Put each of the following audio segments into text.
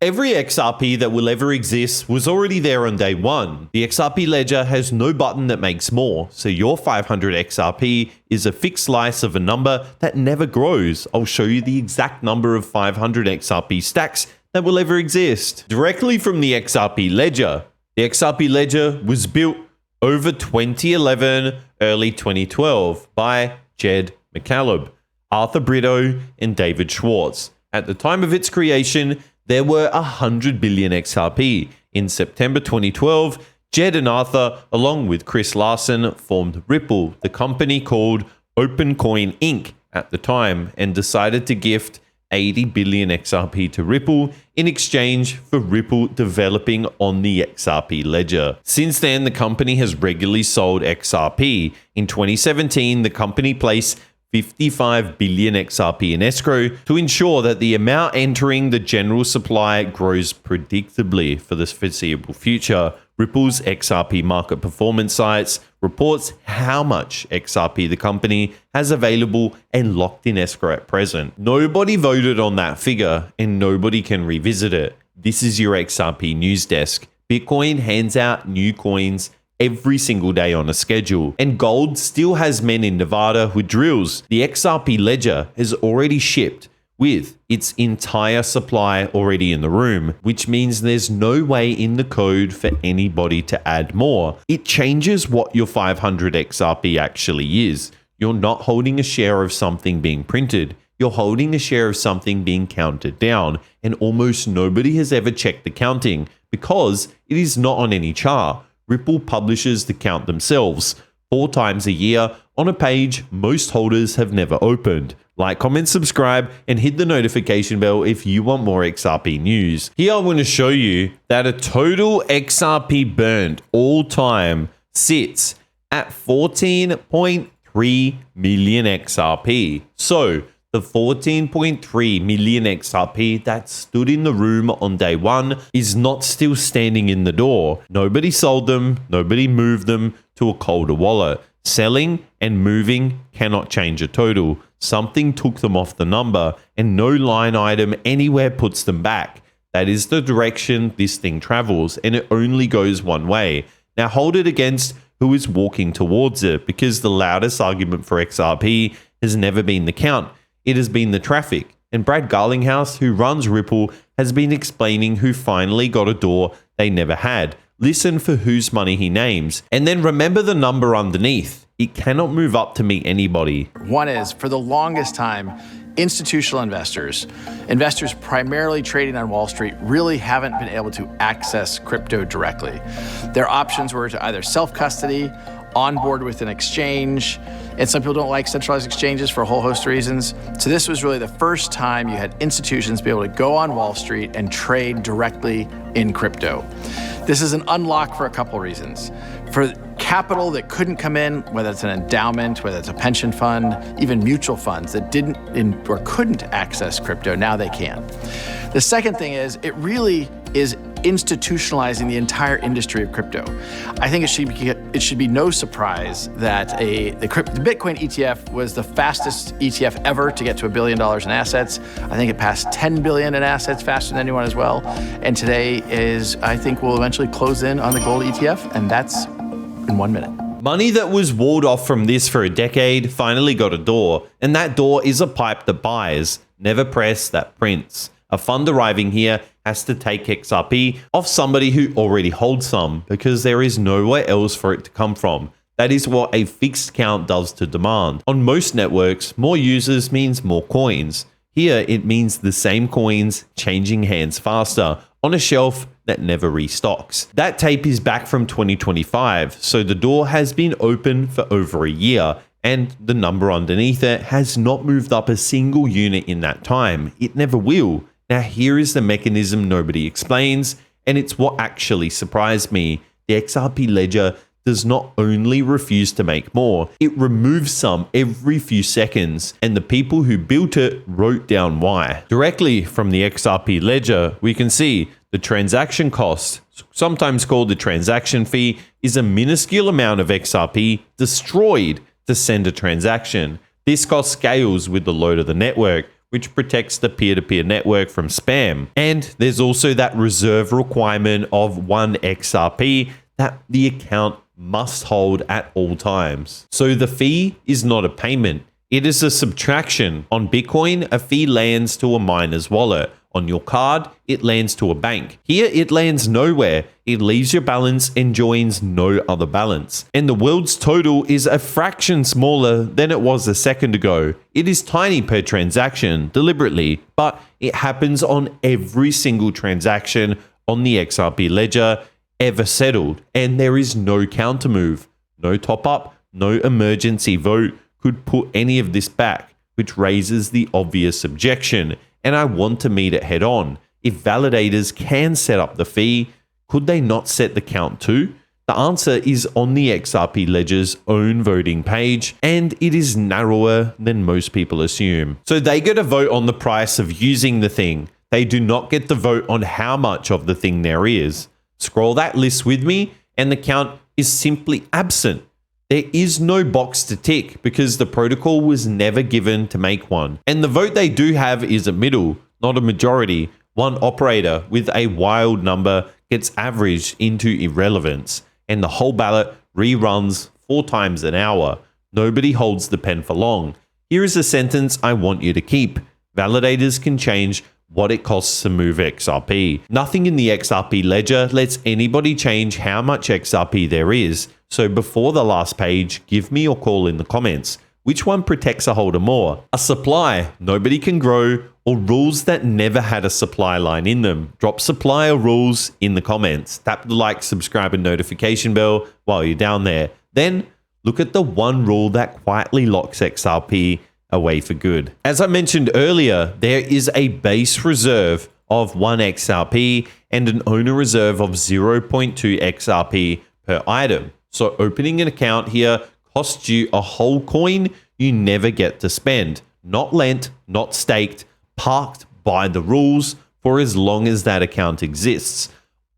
Every XRP that will ever exist was already there on day one. The XRP Ledger has no button that makes more, so your 500 XRP is a fixed slice of a number that never grows. I'll show you the exact number of 500 XRP stacks that will ever exist. Directly from the XRP Ledger. The XRP Ledger was built over 2011, early 2012 by Jed McCaleb, Arthur Brito, and David Schwartz. At the time of its creation, there were 100 billion XRP. In September 2012, Jed and Arthur, along with Chris Larsen, formed Ripple, the company called OpenCoin Inc. at the time, and decided to gift 80 billion XRP to Ripple in exchange for Ripple developing on the XRP Ledger. Since then, the company has regularly sold XRP. In 2017, the company placed 55 billion XRP in escrow to ensure that the amount entering the general supply grows predictably for the foreseeable future. Ripple's XRP market performance sites reports how much XRP the company has available and locked in escrow at present. Nobody voted on that figure and nobody can revisit it. This is your XRP news desk. Bitcoin hands out new coins every single day on a schedule, and gold still has men in Nevada with drills. The XRP Ledger has already shipped with its entire supply already in the room, which means there's no way in the code for anybody to add more. It changes what your 500 XRP actually is. You're not holding a share of something being printed. You're holding a share of something being counted down, and almost nobody has ever checked the counting because it is not on any chart. Ripple publishes the count themselves 4 times a year on a page most holders have never opened. Like, comment, subscribe, and hit the notification bell if you want more XRP news. Here I want to show you that a total XRP burnt all time sits at 14.3 million XRP. So the 14.3 million XRP that stood in the room on day one is not still standing in the door. Nobody sold them, nobody moved them to a colder wallet. Selling and moving cannot change a total. Something took them off the number, and no line item anywhere puts them back. That is the direction this thing travels, and it only goes one way. Now hold it against who is walking towards it, because the loudest argument for XRP has never been the count. It has been the traffic, and Brad Garlinghouse, who runs Ripple, has been explaining who finally got a door they never had. Listen for whose money he names, and then remember the number underneath. It cannot move up to meet anybody. One is, for the longest time, institutional investors primarily trading on Wall Street, really haven't been able to access crypto directly. Their options were to either self-custody, onboard with an exchange, and some people don't like centralized exchanges for a whole host of reasons. So this was really the first time you had institutions be able to go on Wall Street and trade directly in crypto. This is an unlock for a couple reasons. For capital that couldn't come in, whether it's an endowment, whether it's a pension fund, even mutual funds that didn't or couldn't access crypto, now they can. The second thing is, it really is institutionalizing the entire industry of crypto. I think it should be no surprise that the Bitcoin ETF was the fastest ETF ever to get to $1 billion in assets. I think it passed 10 billion in assets faster than anyone as well. And today I think we'll eventually close in on the gold ETF, and that's in 1 minute. Money that was walled off from this for a decade finally got a door, and that door is a pipe that buys, never press that prints. A fund arriving here has to take XRP off somebody who already holds some, because there is nowhere else for it to come from. That is what a fixed count does to demand. On most networks, more users means more coins. Here, it means the same coins changing hands faster on a shelf that never restocks. That tape is back from 2025, so the door has been open for over a year, and the number underneath it has not moved up a single unit in that time. It never will. Now here is the mechanism nobody explains, and it's what actually surprised me. The XRP Ledger does not only refuse to make more, it removes some every few seconds, and the people who built it wrote down why. Directly from the XRP Ledger, we can see the transaction cost, sometimes called the transaction fee, is a minuscule amount of XRP destroyed to send a transaction. This cost scales with the load of the network, which protects the peer-to-peer network from spam. And there's also that reserve requirement of 1 XRP that the account must hold at all times. So the fee is not a payment. It is a subtraction. On Bitcoin, a fee lands to a miner's wallet. On your card, it lands to a bank. Here, it lands nowhere. It leaves your balance and joins no other balance. And the world's total is a fraction smaller than it was a second ago. It is tiny per transaction, deliberately, but it happens on every single transaction on the XRP Ledger ever settled. And there is no counter move, no top up, no emergency vote could put any of this back, which raises the obvious objection. And I want to meet it head on. If validators can set up the fee, could they not set the count too? The answer is on the XRP Ledger's own voting page, and it is narrower than most people assume. So they get a vote on the price of using the thing. They do not get the vote on how much of the thing there is. Scroll that list with me, and the count is simply absent. There is no box to tick because the protocol was never given to make one. And the vote they do have is a middle, not a majority. One operator with a wild number gets averaged into irrelevance, and the whole ballot reruns 4 times an hour. Nobody holds the pen for long. Here is a sentence I want you to keep. Validators can change what it costs to move XRP. Nothing in the XRP Ledger lets anybody change how much XRP there is. So before the last page, give me your call in the comments. Which one protects a holder more? A supply nobody can grow, or rules that never had a supply line in them? Drop supply or rules in the comments. Tap the like, subscribe, and notification bell while you're down there. Then look at the one rule that quietly locks XRP away for good. As I mentioned earlier, there is a base reserve of 1 XRP and an owner reserve of 0.2 XRP per item. So opening an account here costs you a whole coin you never get to spend. Not lent, not staked, parked by the rules for as long as that account exists.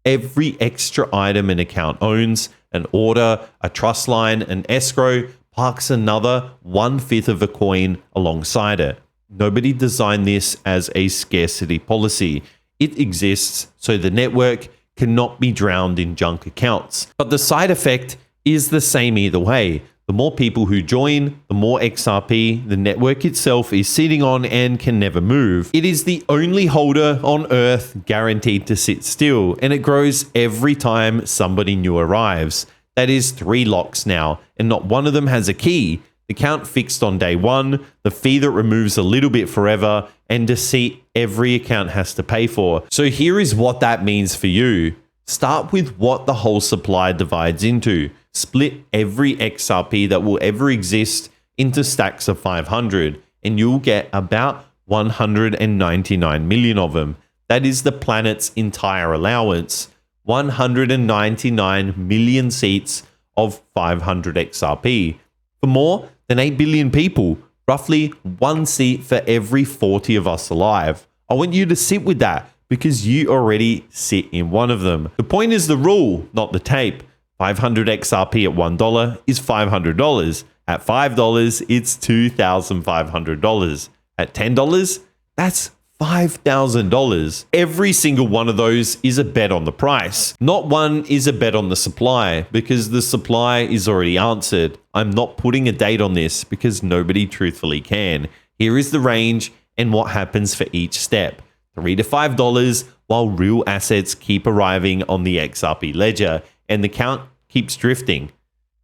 Every extra item an account owns, an order, a trust line, an escrow, parks another 1/5 of a coin alongside it. Nobody designed this as a scarcity policy. It exists so the network cannot be drowned in junk accounts. But the side effect is the same either way. The more people who join, the more XRP the network itself is sitting on and can never move. It is the only holder on Earth guaranteed to sit still, and it grows every time somebody new arrives. That is 3 locks now, and not one of them has a key. The count fixed on day 1, the fee that removes a little bit forever, and a seat every account has to pay for. So here is what that means for you. Start with what the whole supply divides into. Split every XRP that will ever exist into stacks of 500, and you'll get about 199 million of them. That is the planet's entire allowance. 199 million seats of 500 XRP. For more than 8 billion people, roughly 1 seat for every 40 of us alive. I want you to sit with that because you already sit in one of them. The point is the rule, not the tape. 500 XRP at $1 is $500. At $5, it's $2,500. At $10, that's $5,000. Every single one of those is a bet on the price. Not one is a bet on the supply, because the supply is already answered. I'm not putting a date on this because nobody truthfully can. Here is the range and what happens for each step. $3 to $5 while real assets keep arriving on the XRP Ledger and the count keeps drifting.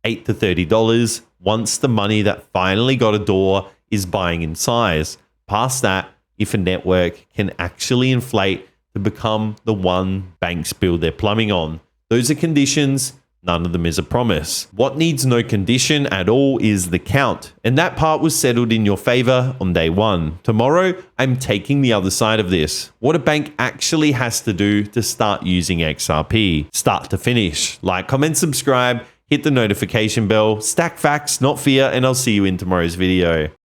$8 to $30 once the money that finally got a door is buying in size. Past that, if a network can actually inflate to become the one banks build their plumbing on. Those are conditions, none of them is a promise. What needs no condition at all is the count, and that part was settled in your favor on day 1. Tomorrow, I'm taking the other side of this. What a bank actually has to do to start using XRP. Start to finish. Like, comment, subscribe, hit the notification bell, stack facts, not fear, and I'll see you in tomorrow's video.